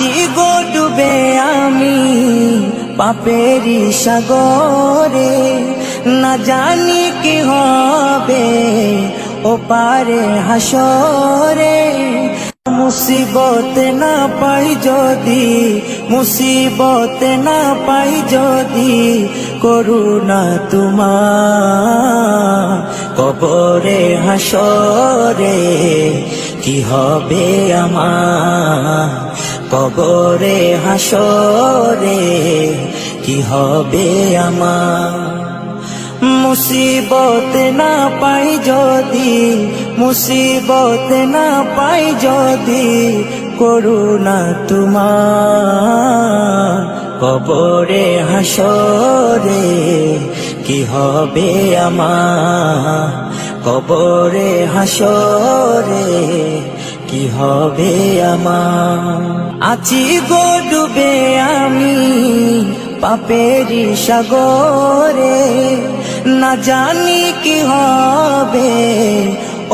আছি গো ডুবে আমি পাপেরি সাগরে, না জানি কি হবে ও পারে হাসরে। মুসিবত না পাই যদি, মুসিবত না পাই যদি, করুণা তোমার কবরে হাসরে কি হবে আমার, কবরে হাসরে কি হবে আমার। মুসিবত না পাই যদি, মুসিবত না পাই যদি, করুণা তোমার কবরে হাসরে কি হবে আমার, কবরে হাসরে কি হবে আমার। আছি গো ডুবে আমি পাপেরি সাগরে, না জানি কি হবে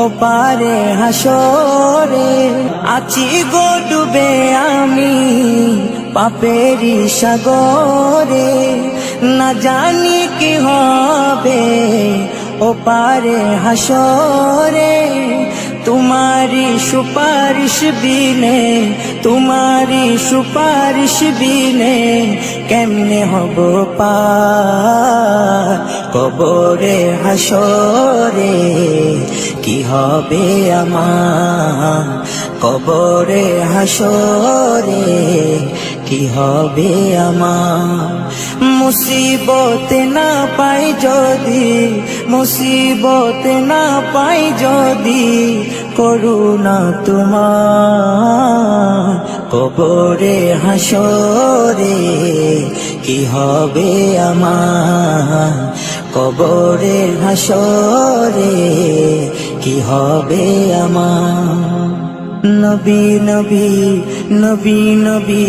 ও পারে হাসরে। আছি গো ডুবে আমি পাপেরি সাগরে, না জানি কি হবে ও পারে হাসরে। तुम्हारी सुपारिश बिने, तुम्हारी सुपारिश बिने केमने हबो पार कबरे हासरे की हबे आमार, कबरे हासरे की हबे आमार। मुसीबत ना पाई जदि, मुसीबत ना पाई जदि, করুণা তোমার কবরে হাসরে কি হবে আমার, কবরে হাসরে কি হবে আমার। নবী নবী নবী নবী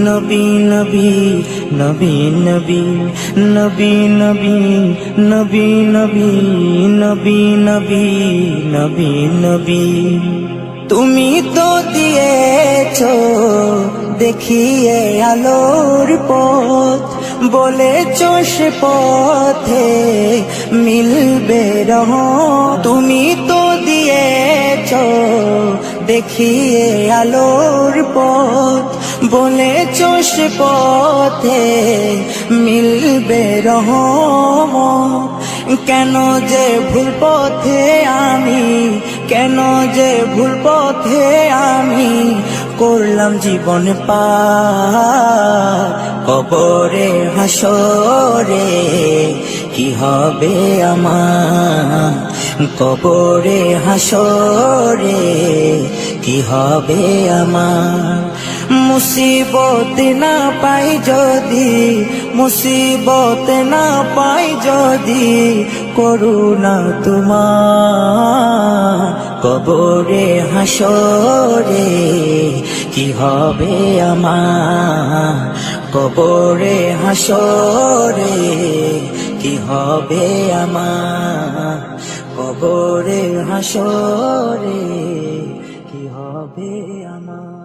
নবী নবী নবী নবী নবী নবী নবী নবী নবী নবী নবী নবী। তুমি তো দিয়েছো দেখিয়ে আলোর পথ, বলেছো সে পথে মিলবে রহমত। তুমি তো দিয়েছো দেখিয়ে আলোর পথ, বলেছো সে পথে মিলবে রহমত। কেন যে ভুল পথে আমি, কেন যে ভুল পথে আমি করলাম জীবন পার কবরে হাসরে কি হবে আমার, কবরে হাসরে কি হবে আমার। মুসিবত না পাই যদি, মুসিবত না পাই যদি, করুণা তোমার কবরে হাসরে কি হবে আমার, কবরে হাসরে কি হবে আমার, কবরে হাসরে কি হবে আমার।